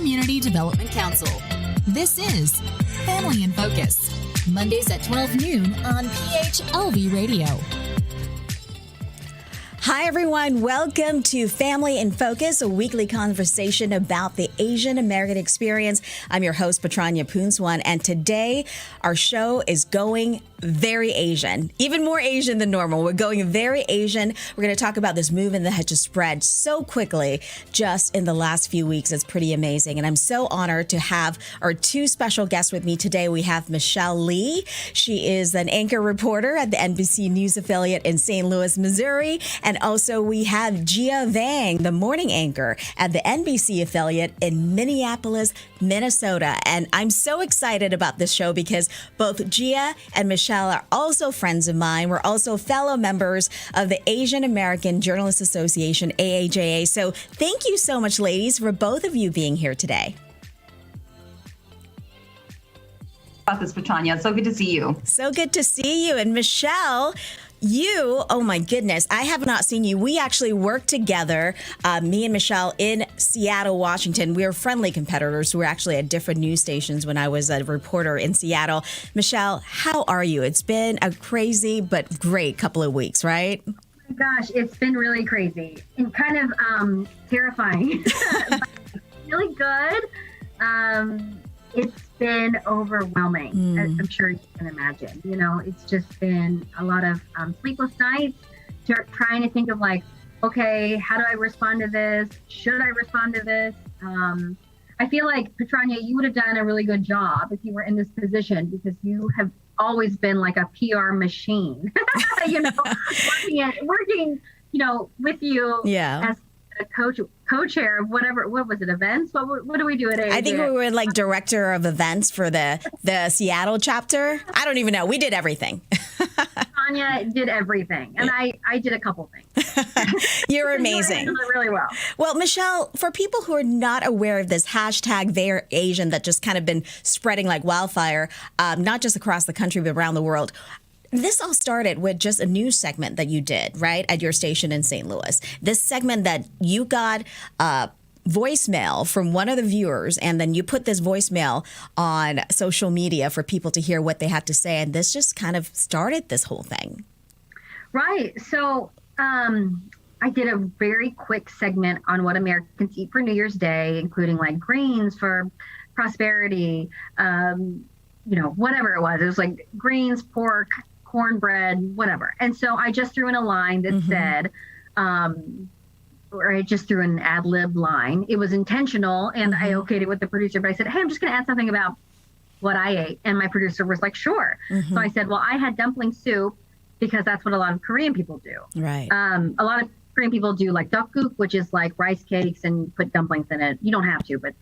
Community Development Council. This is Family in Focus, Mondays at 12 noon on PHLV Radio. Hi, everyone. Welcome to Family in Focus, a weekly conversation about the Asian American experience. I'm your host, Patranya Poonswan, and today our show is going very Asian, even more Asian than normal. We're going very Asian. We're going to talk about this movement that has just spread so quickly just in the last few weeks. It's pretty amazing. And I'm so honored to have our two special guests with me today. We have Michelle Lee. She is an anchor reporter at the NBC News affiliate in St. Louis, Missouri. And also we have Gia Vang, the morning anchor at the NBC affiliate in Minneapolis, Minnesota. And I'm so excited about this show because both Gia and Michelle are also friends of mine. We're also fellow members of the Asian American Journalists Association, AAJA. So thank you so much, ladies, for both of you being here today. About this, Patranya. So good to see you. So good to see you. And Michelle, you, oh my goodness, I have not seen you. We actually worked together, me and Michelle, in Seattle, Washington. We were friendly competitors. We were actually at different news stations when I was a reporter in Seattle. Michelle, how are you? It's been a crazy but great couple of weeks, right? Oh my gosh, it's been really crazy and kind of terrifying. Really good. It's been overwhelming, as I'm sure you can imagine. You know, it's just been a lot of sleepless nights, trying to think of like, okay, how do I respond to this? Should I respond to this? I feel like, Patranya, you would have done a really good job if you were in this position because you have always been like a PR machine, you know, working, you know, with you as a co-chair of whatever, what was it, events? What do we do at AAJ? I think we were like director of events for the Seattle chapter. I don't even know. We did everything. Tanya did everything. And I did a couple things. You're amazing. You handled it really well. Well, Michelle, for people who are not aware of this hashtag They're Asian that just kind of been spreading like wildfire, not just across the country, but around the world, this all started with just a news segment that you did, right, at your station in St. Louis. This segment that you got voicemail from one of the viewers, and then you put this voicemail on social media for people to hear what they had to say. And this just kind of started this whole thing. Right. So I did a very quick segment on what Americans eat for New Year's Day, including like greens for prosperity, you know, whatever it was. It was like greens, pork, cornbread, whatever. And so I just threw in a line that said, or I just threw in an ad lib line. It was intentional, and I okayed it with the producer, but I said, hey, I'm just going to add something about what I ate. And my producer was like, sure. So I said, well, I had dumpling soup because that's what a lot of Korean people do. Right. A lot of Korean people do like tteokguk, which is like rice cakes and put dumplings in it. You don't have to, but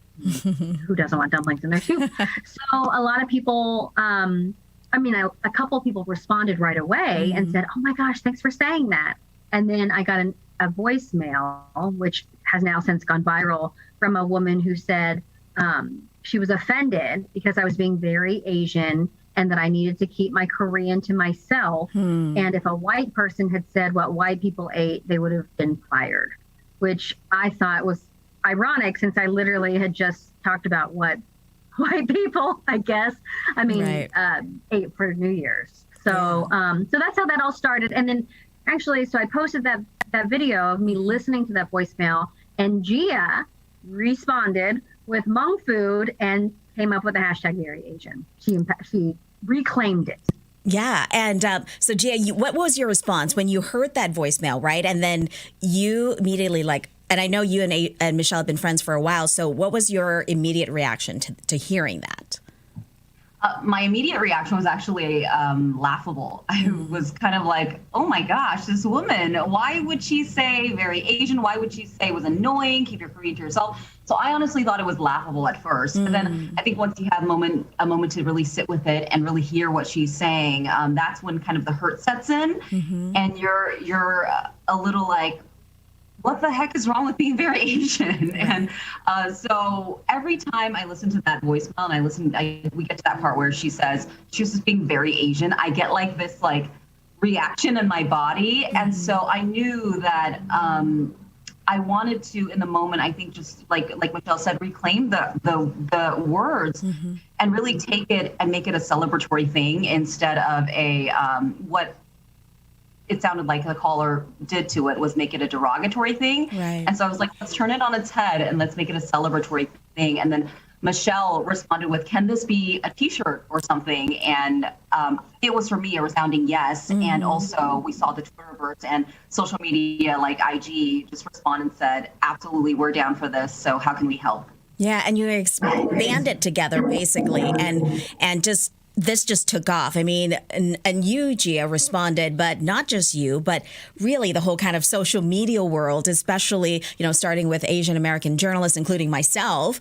who doesn't want dumplings in their soup? So a lot of people, a couple of people responded right away and said, oh my gosh, thanks for saying that. And then I got a voicemail, which has now since gone viral, from a woman who said she was offended because I was being very Asian and that I needed to keep my Korean to myself. And if a white person had said what white people ate, they would have been fired, which I thought was ironic since I literally had just talked about what white people, I guess, ate for New Year's. So so that's how that all started. And then actually, so I posted that video of me listening to that voicemail, and Gia responded with Hmong food and came up with the hashtag Very Asian. She reclaimed it. Yeah. And so Gia, what was your response when you heard that voicemail, right? And then you immediately and I know you and Michelle have been friends for a while. So what was your immediate reaction to hearing that? My immediate reaction was actually laughable. I was kind of like, oh my gosh, this woman, why would she say very Asian? Why would she say it was annoying? Keep your Korean to yourself. So I honestly thought it was laughable at first. But then I think once you have a moment to really sit with it and really hear what she's saying, that's when kind of the hurt sets in. And you're a little like, what the heck is wrong with being very Asian? And so every time I listen to that voicemail and we get to that part where she says she was just being very Asian, I get like this reaction in my body. And so I knew that I wanted to, in the moment, I think just like Michelle said, reclaim the words and really take it and make it a celebratory thing instead of a what it sounded like the caller did to it was make it a derogatory thing. Right. And so I was like, let's turn it on its head and let's make it a celebratory thing. And then Michelle responded with, can this be a t-shirt or something? And it was, for me, a resounding yes. And also we saw the Twitterverse and social media like IG just respond and said, absolutely, we're down for this. So how can we help? Yeah, and you expand it together basically, and just this just took off. I mean, and you, Gia, responded, but not just you, but really the whole kind of social media world, especially, starting with Asian American journalists, including myself.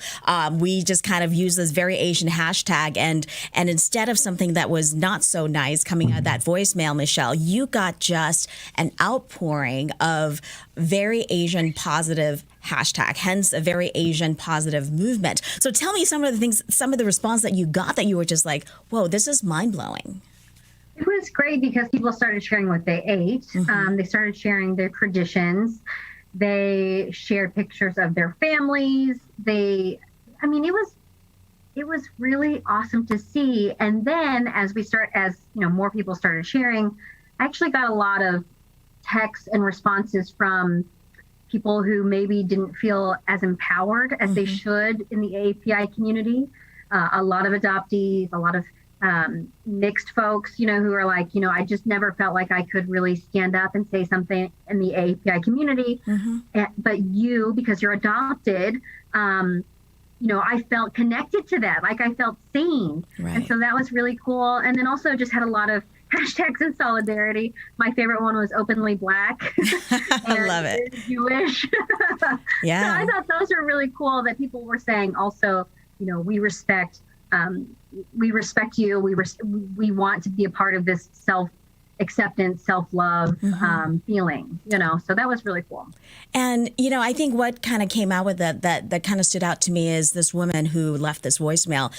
We just kind of use this very Asian hashtag. And instead of something that was not so nice coming out of that voicemail, Michelle, you got just an outpouring of very Asian positive hashtag, hence a very Asian positive movement. So tell me some of the response that you got that you were just like, whoa, this is mind blowing. It was great because people started sharing what they ate. They started sharing their traditions. They shared pictures of their families. It was really awesome to see. And then as more people started sharing, I actually got a lot of texts and responses from people who maybe didn't feel as empowered as they should in the AAPI community. A lot of adoptees, a lot of mixed folks, who are like, I just never felt like I could really stand up and say something in the AAPI community. But you, because you're adopted, I felt connected to that. Like I felt seen. Right. And so that was really cool. And then also just had a lot of hashtags in solidarity. My favorite one was openly Black. I love it. Jewish. Yeah. So I thought those were really cool that people were saying also, we respect you. We want to be a part of this self-acceptance, self-love feeling, so that was really cool. And, I think what kind of came out with that kind of stood out to me is this woman who left this voicemail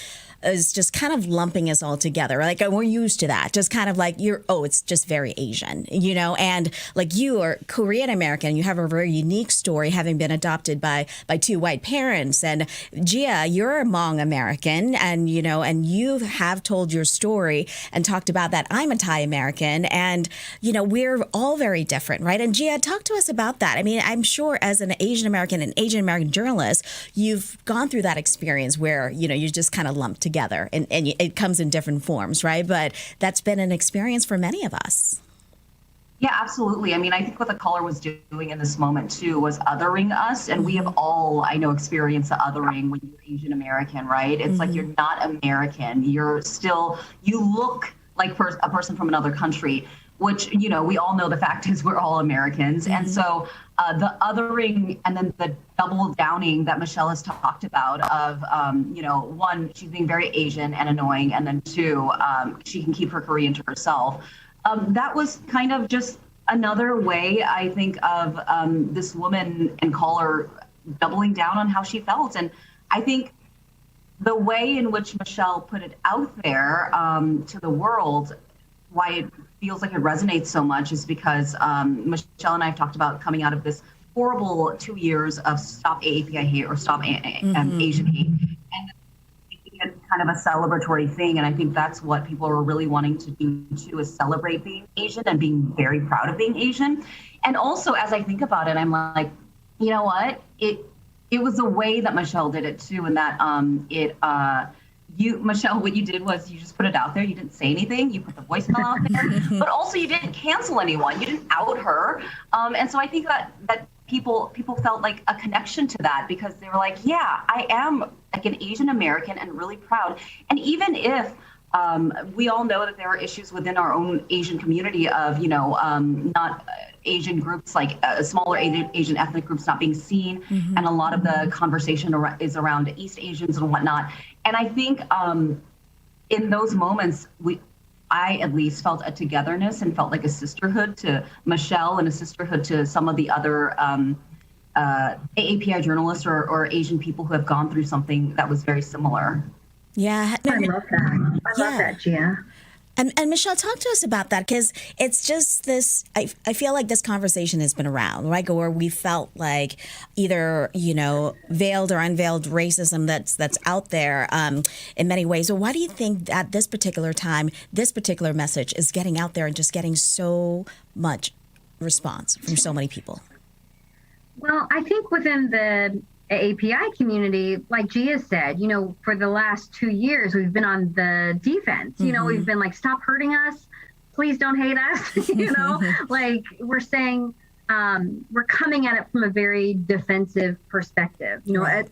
is just kind of lumping us all together. Like we're used to that. Just kind of like it's just very Asian, and like you are Korean American. You have a very unique story, having been adopted by two white parents. And Gia, you're a Hmong American, and you have told your story and talked about that. I'm a Thai American, and we're all very different, right? And Gia, talk to us about that. I mean, I'm sure as an Asian American and Asian American journalist, you've gone through that experience where you just kind of lumped together, and it comes in different forms, right? But that's been an experience for many of us. Yeah, absolutely. I mean, I think what the caller was doing in this moment too was othering us, and we have all, I know, experienced the othering when you're Asian American, right? It's like you're not American. You look like a person from another country, which, we all know the fact is we're all Americans. And so the othering and then the double downing that Michelle has talked about of, one, she's being very Asian and annoying, and then two, she can keep her Korean to herself. That was kind of just another way, I think, of this woman and caller doubling down on how she felt. And I think the way in which Michelle put it out there to the world, why it feels like it resonates so much is because Michelle and I have talked about coming out of this horrible 2 years of Stop AAPI Hate or Stop Asian Hate, and making it kind of a celebratory thing. And I think that's what people are really wanting to do too, is celebrate being Asian and being very proud of being Asian. And also, as I think about it, I'm like, you know what? It was the way that Michelle did it too, and that Michelle, what you did was you just put it out there. You didn't say anything. You put the voicemail out there, but also you didn't cancel anyone. You didn't out her. And so I think that people felt like a connection to that, because they were like, yeah, I am like an Asian American and really proud. And even if we all know that there are issues within our own Asian community of, not Asian groups, like smaller Asian ethnic groups not being seen. And a lot of the conversation is around East Asians and whatnot. And I think in those moments, I at least felt a togetherness and felt like a sisterhood to Michelle and a sisterhood to some of the other AAPI journalists or Asian people who have gone through something that was very similar. Yeah. I love that. I love that, Gia. And Michelle, talk to us about that, because it's just this, I feel like this conversation has been around, right? Where we felt like either, veiled or unveiled racism that's out there in many ways. So why do you think at this particular time, this particular message is getting out there and just getting so much response from so many people? Well, I think within the API community, like Gia said, for the last 2 years, we've been on the defense. We've been like, stop hurting us. Please don't hate us. Like we're saying, we're coming at it from a very defensive perspective,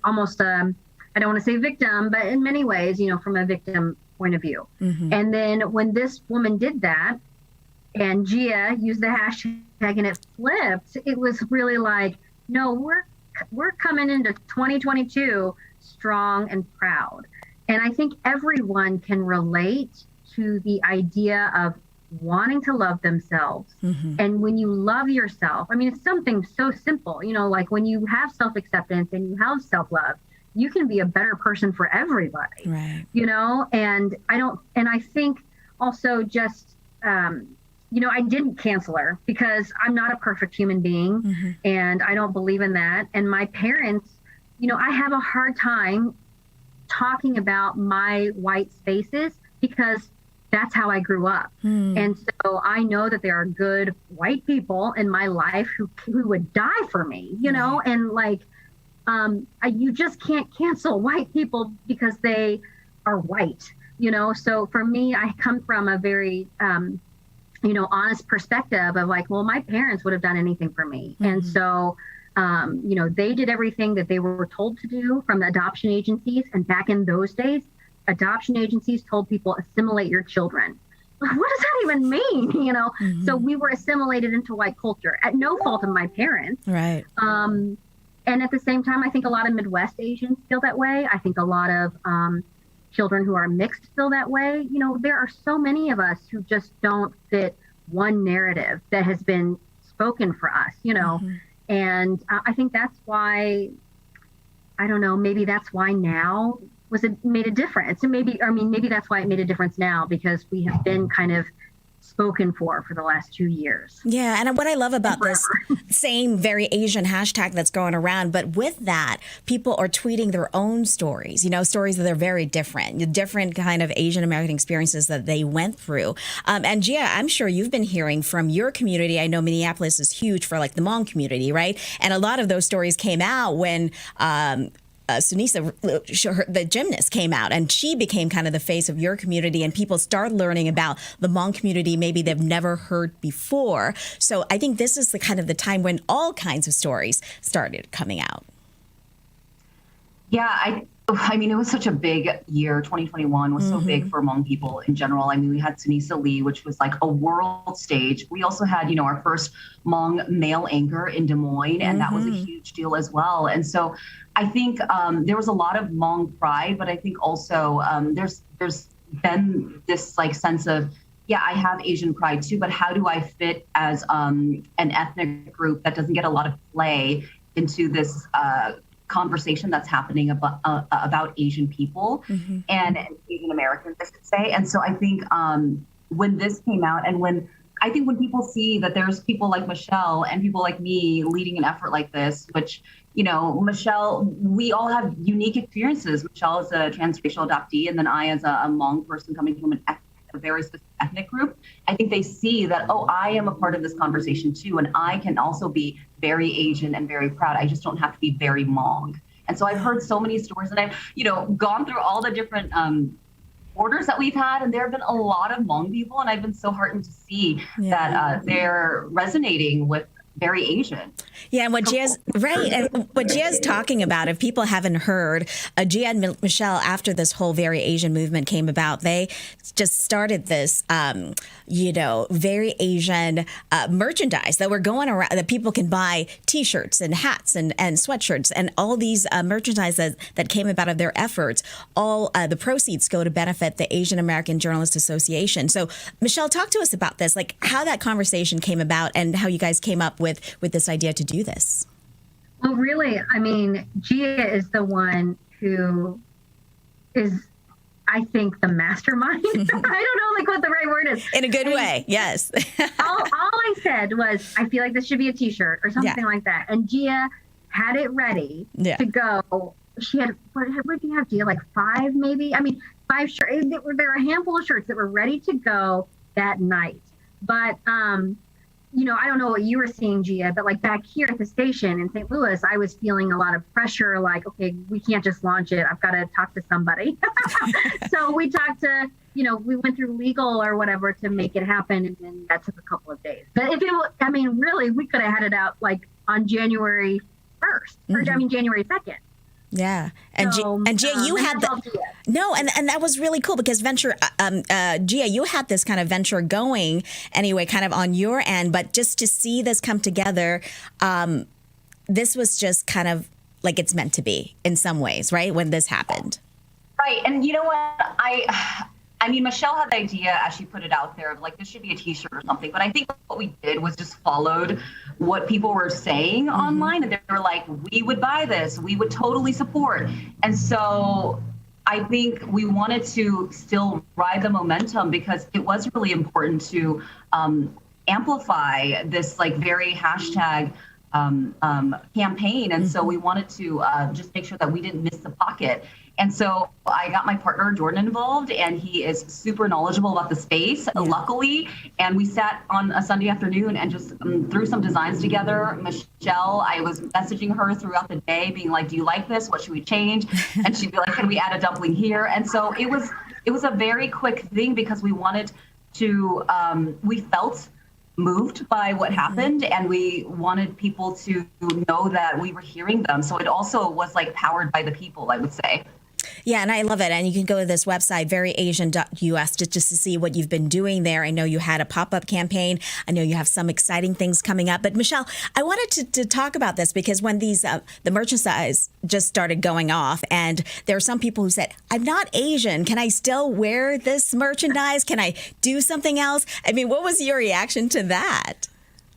almost, I don't want to say victim, but in many ways, from a victim point of view. And then when this woman did that and Gia used the hashtag and it flipped, it was really like, no, we're coming into 2022 strong and proud. And I think everyone can relate to the idea of wanting to love themselves. And when you love yourself, I mean, it's something so simple, like when you have self-acceptance and you have self-love, you can be a better person for everybody, right? And I think also just, I didn't cancel her because I'm not a perfect human being and I don't believe in that. And my parents, I have a hard time talking about my white spaces because that's how I grew up. And so I know that there are good white people in my life who would die for me, and like, you just can't cancel white people because they are white, So for me, I come from a very, honest perspective of like, well, my parents would have done anything for me. And so, they did everything that they were told to do from the adoption agencies. And back in those days, adoption agencies told people assimilate your children. What does that even mean? So we were assimilated into white culture at no fault of my parents. Right. And at the same time, I think a lot of Midwest Asians feel that way. I think a lot of children who are mixed feel that way. There are so many of us who just don't fit one narrative that has been spoken for us, and I think that's why, I don't know, maybe that's why now made a difference. And maybe that's why it made a difference now, because we have been kind of spoken for the last 2 years. Yeah, and what I love about this same very Asian hashtag that's going around, but with that, people are tweeting their own stories, stories that are very different kind of Asian American experiences that they went through. And Gia, I'm sure you've been hearing from your community. I know Minneapolis is huge for like the Hmong community, right? And a lot of those stories came out when Sunisa, the gymnast, came out, and she became kind of the face of your community, and people started learning about the Hmong community maybe they've never heard before. So I think this is the kind of the time when all kinds of stories started coming out. Yeah, I mean, it was such a big year. 2021 was so big for Hmong people in general. I mean, we had Sunisa Lee, which was like a world stage. We also had, our first Hmong male anchor in Des Moines, and that was a huge deal as well. And so I think there was a lot of Hmong pride, but I think also there's been this like sense of, yeah, I have Asian pride too, but how do I fit as an ethnic group that doesn't get a lot of play into this conversation that's happening about Asian people and Asian Americans, I should say. And so I think when this came out, and when people see that there's people like Michelle and people like me leading an effort like this, which, Michelle, we all have unique experiences. Michelle is a transracial adoptee, and then I as a Hmong person coming from a very specific ethnic group. I think they see that, oh, I am a part of this conversation too, and I can also be very Asian and very proud. I just don't have to be very Hmong. And so I've heard so many stories, and I've, gone through all the different orders that we've had, and there have been a lot of Hmong people, and I've been so heartened to see that they're resonating with very Asian. Yeah, and what Gia's right, and what Gia's talking about, if people haven't heard, Gia and Michelle, after this whole very Asian movement came about, they just started this, very Asian merchandise that were going around, that people can buy T-shirts and hats and sweatshirts and all these merchandise that came about of their efforts. All the proceeds go to benefit the Asian American Journalists Association. So, Michelle, talk to us about this, like how that conversation came about and how you guys came up with this idea to do this. Well, really, I mean, Gia is the one who is, I think, the mastermind. I don't know like what the right word is. In a good way, yes. all I said was, I feel like this should be a t-shirt or something like that. And Gia had it ready to go. She had, what do you have, Gia? Like 5 maybe? I mean, 5 shirts. There were a handful of shirts that were ready to go that night. But, you know, I don't know what you were seeing, Gia, but like back here at the station in St. Louis, I was feeling a lot of pressure. Like, okay, we can't just launch it. I've got to talk to somebody. So we talked to, you know, we went through legal or whatever to make it happen. And then that took a couple of days. But if it was, I mean, really, we could have had it out like on January 1st, or I mean, January 2nd. Yeah. And Gia, you had and that was really cool because Gia, you had this kind of venture going anyway, kind of on your end, but just to see this come together, this was just kind of like it's meant to be in some ways, right? When this happened. Right. And you know what? I mean, Michelle had the idea as she put it out there of like, this should be a t-shirt or something. But I think what we did was just followed what people were saying online. And they were like, we would buy this. We would totally support. And so I think we wanted to still ride the momentum because it was really important to amplify this like very hashtag campaign. And so we wanted to just make sure that we didn't miss the pocket. And so I got my partner, Jordan, involved, and he is super knowledgeable about the space, luckily. And we sat on a Sunday afternoon and just threw some designs together. Michelle, I was messaging her throughout the day, being like, do you like this? What should we change? And she'd be like, can we add a dumpling here? And so it was a very quick thing because we wanted to, we felt moved by what happened and we wanted people to know that we were hearing them. So it also was like powered by the people, I would say. Yeah, and I love it. And you can go to this website, veryasian.us, just to see what you've been doing there. I know you had a pop-up campaign. I know you have some exciting things coming up. But Michelle, I wanted to talk about this because when these the merchandise just started going off, and there are some people who said, I'm not Asian. Can I still wear this merchandise? Can I do something else? I mean, what was your reaction to that?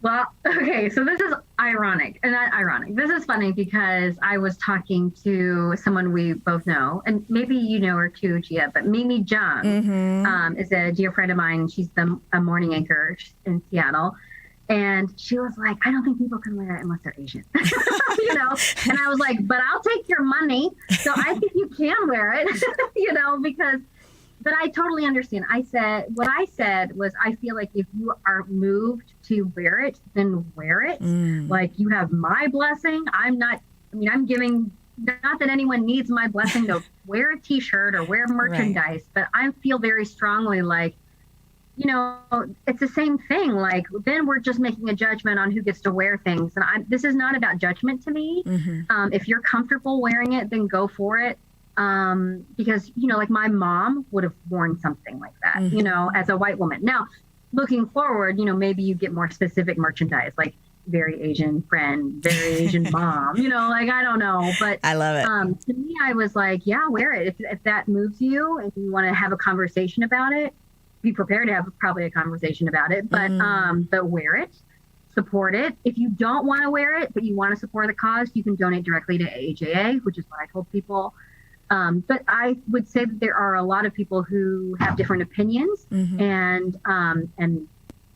Well, okay, so this is ironic, and not ironic. This is funny because I was talking to someone we both know, and maybe you know her too, Gia, but Mimi Jung is a dear friend of mine. She's a morning anchor in Seattle. And she was like, I don't think people can wear it unless they're Asian, you know? And I was like, but I'll take your money. So I think you can wear it, you know, but I totally understand. What I said was, I feel like if you are moved to wear it, then wear it. Like, you have my blessing. I'm giving, not that anyone needs my blessing to wear a t-shirt or wear merchandise, but I feel very strongly like, you know, it's the same thing. Like, then we're just making a judgment on who gets to wear things. And this is not about judgment to me. If you're comfortable wearing it, then go for it. Because, you know, like my mom would have worn something like that, you know, as a white woman. Now, looking forward, you know, maybe you get more specific merchandise, like very Asian friend, very Asian mom, you know, like, I don't know. But I love it. To me, I was like, yeah, wear it. If that moves you and you want to have a conversation about it, be prepared to have probably a conversation about it, but wear it, support it. If you don't want to wear it, but you want to support the cause, you can donate directly to AAJA, which is what I told people. But I would say that there are a lot of people who have different opinions, and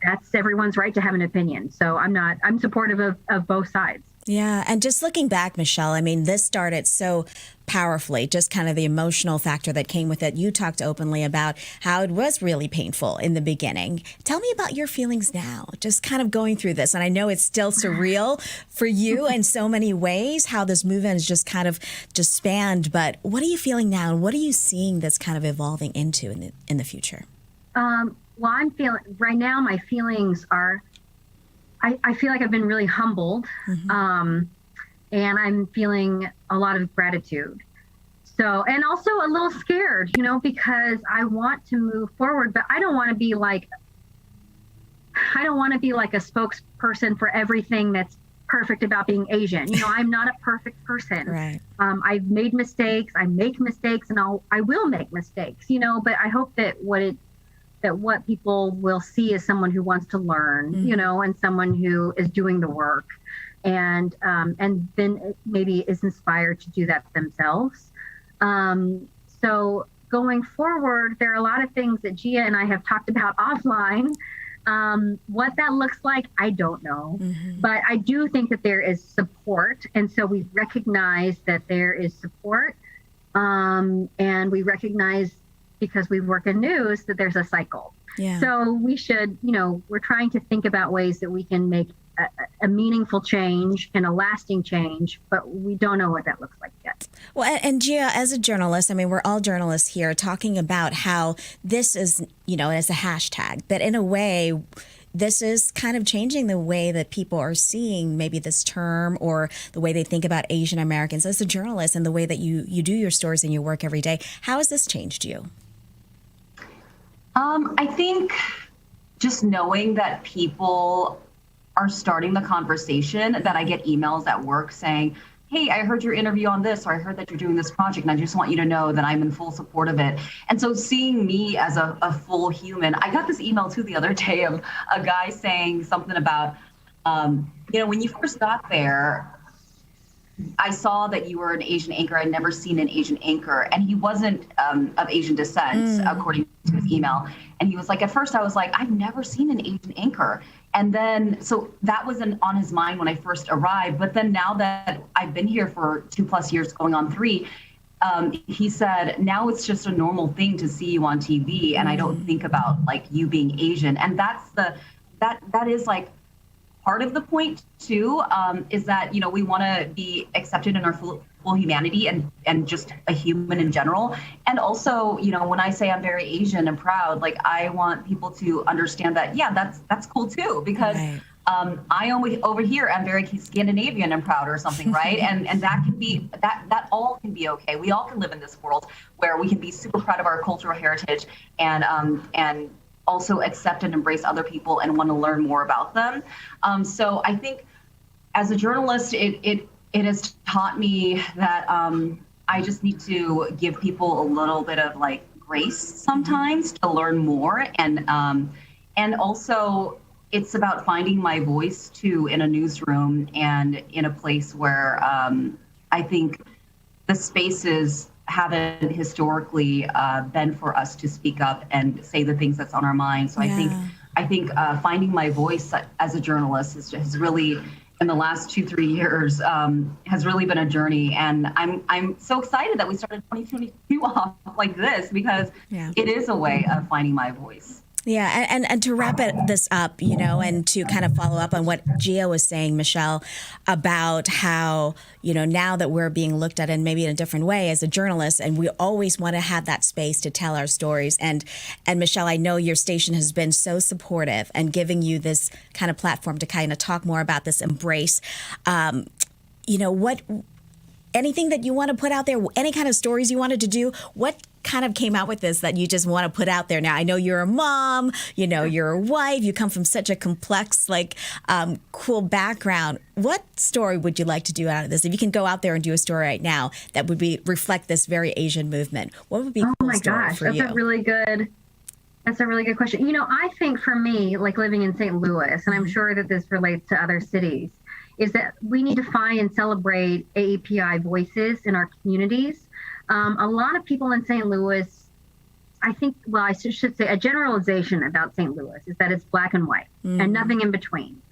that's everyone's right to have an opinion. So I'm supportive of both sides. Yeah. And just looking back, Michelle, I mean, this started so powerfully, just kind of the emotional factor that came with it. You talked openly about how it was really painful in the beginning. Tell me about your feelings now, just kind of going through this. And I know it's still surreal for you in so many ways, how this movement is just kind of just spanned. But what are you feeling now? And what are you seeing that's kind of evolving into in the future? Well, I'm feeling right now, my feelings are, I feel like I've been really humbled, and I'm feeling a lot of gratitude. So, and also a little scared, you know, because I want to move forward, but I don't want to be like a spokesperson for everything that's perfect about being Asian. You know, I'm not a perfect person. Right. I've made mistakes. I make mistakes, and I will make mistakes, you know, but I hope that what people will see is someone who wants to learn, you know, and someone who is doing the work, and then maybe is inspired to do that themselves. So going forward, there are a lot of things that Gia and I have talked about offline. What that looks like, I don't know. But I do think that there is support. And so we recognize that there is support. And we recognize, because we work in news, that there's a cycle. Yeah. So we should, we're trying to think about ways that we can make a meaningful change and a lasting change, but we don't know what that looks like yet. Well, and Gia, as a journalist, I mean, we're all journalists here talking about how this is, as a hashtag, but in a way, this is kind of changing the way that people are seeing maybe this term or the way they think about Asian Americans. As a journalist and the way that you do your stories and your work every day, how has this changed you? I think just knowing that people are starting the conversation, that I get emails at work saying, hey, I heard your interview on this, or I heard that you're doing this project, and I just want you to know that I'm in full support of it. And so seeing me as a full human, I got this email too the other day of a guy saying something about, when you first got there, I saw that you were an Asian anchor. I'd never seen an Asian anchor. And he wasn't of Asian descent, according to his email. And he was like, at first I was like, I've never seen an Asian anchor. And then, so that wasn't on his mind when I first arrived. But then now that I've been here for 2+ years, going on 3, he said, now it's just a normal thing to see you on TV. And I don't think about like you being Asian. And that's that is like part of the point too, is that, we want to be accepted in our full humanity and just a human in general. And also, when I say I'm very Asian and proud, like I want people to understand that, yeah, that's cool too, because Right. I only over here, I'm very Scandinavian and proud or something, right? and that can be, that all can be okay. We all can live in this world where we can be super proud of our cultural heritage and also accept and embrace other people and want to learn more about them. So I think as a journalist, it has taught me that I just need to give people a little bit of like grace sometimes to learn more. And also it's about finding my voice too in a newsroom and in a place where I think the spaces haven't historically been for us to speak up and say the things that's on our mind. So Yeah. I think finding my voice as a journalist has really, in the last 2-3 years, has really been a journey. And I'm so excited that we started 2022 off like this, because Yeah. it is a way of finding my voice. Yeah, and to wrap this up, and to kind of follow up on what Gia was saying, Michelle, about how, now that we're being looked at in maybe in a different way as a journalist, and we always want to have that space to tell our stories. And Michelle, I know your station has been so supportive and giving you this kind of platform to kind of talk more about this embrace. Anything that you want to put out there, any kind of stories you wanted to do, what kind of came out with this that you just want to put out there? Now, I know you're a mom, you're a wife, you come from such a complex, cool background. What story would you like to do out of this? If you can go out there and do a story right now that would reflect this very Asian movement, what would be a cool story for you? That's a really good question. I think for me, like living in St. Louis, and I'm sure that this relates to other cities, is that we need to find and celebrate AAPI voices in our communities. A lot of people in St. Louis, I think, well, I should say a generalization about St. Louis is that it's black and white and nothing in between.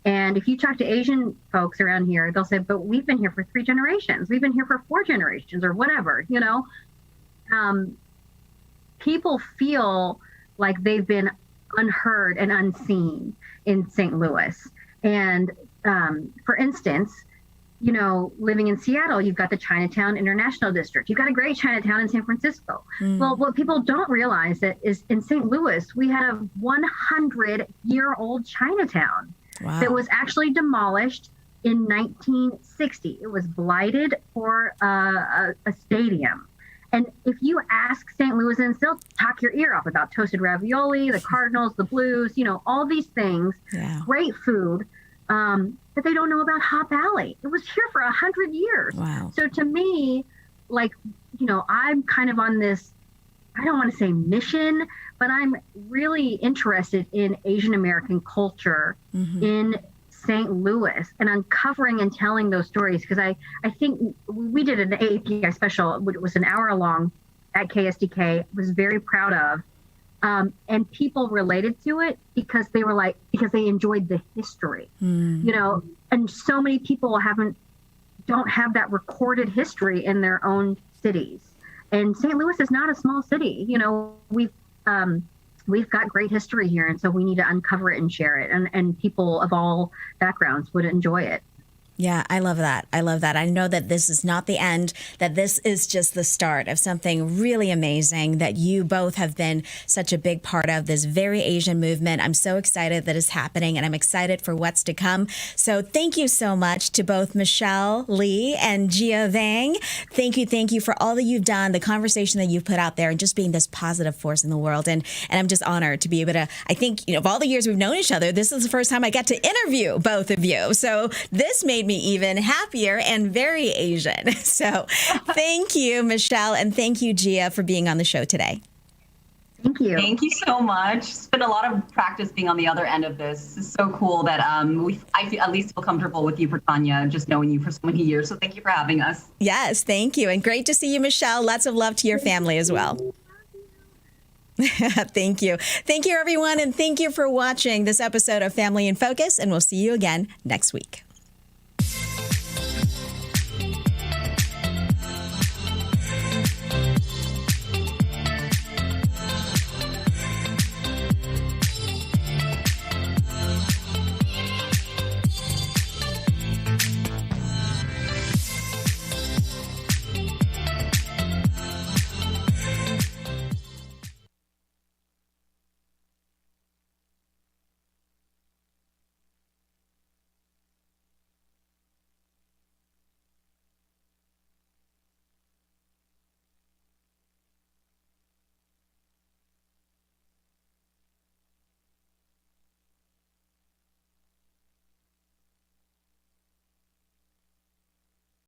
And if you talk to Asian folks around here, they'll say, but we've been here for 3 generations. We've been here for 4 generations or whatever, People feel like they've been unheard and unseen in St. Louis. And for instance, living in Seattle, you've got the Chinatown International District. You've got a great Chinatown in San Francisco. Well, what people don't realize is in St. Louis, we had a 100-year-old Chinatown that was actually demolished in 1960. It was blighted for a stadium. And if you ask St. Louisans, they'll talk your ear off about toasted ravioli, the Cardinals, the Blues, all these things, great food. But they don't know about Hop Alley. It was here for 100 years. Wow. So to me, I'm kind of on this, I don't want to say mission, but I'm really interested in Asian American culture in St. Louis and uncovering and telling those stories. Because I think we did an AAPI special, it was an hour long at KSDK, was very proud of. And people related to it because they enjoyed the history, and so many people don't have that recorded history in their own cities. And St. Louis is not a small city. We've got great history here. And so we need to uncover it and share it. And people of all backgrounds would enjoy it. Yeah, I love that. I love that. I know that this is not the end, that this is just the start of something really amazing that you both have been such a big part of, this very Asian movement. I'm so excited that it's happening, and I'm excited for what's to come. So thank you so much to both Michelle Lee and Gia Vang. Thank you for all that you've done, the conversation that you've put out there, and just being this positive force in the world. And I'm just honored to be able to, I think, of all the years we've known each other, this is the first time I got to interview both of you. So this made me even happier and very Asian. So thank you, Michelle, and thank you, Gia, for being on the show today. Thank you. Thank you so much. It's been a lot of practice being on the other end of this. It's so cool that I feel, at least feel comfortable with you, Pratanya, just knowing you for so many years. So thank you for having us. Yes, thank you. And great to see you, Michelle. Lots of love to your family as well. Thank you. Thank you, everyone. And thank you for watching this episode of Family in Focus. And we'll see you again next week.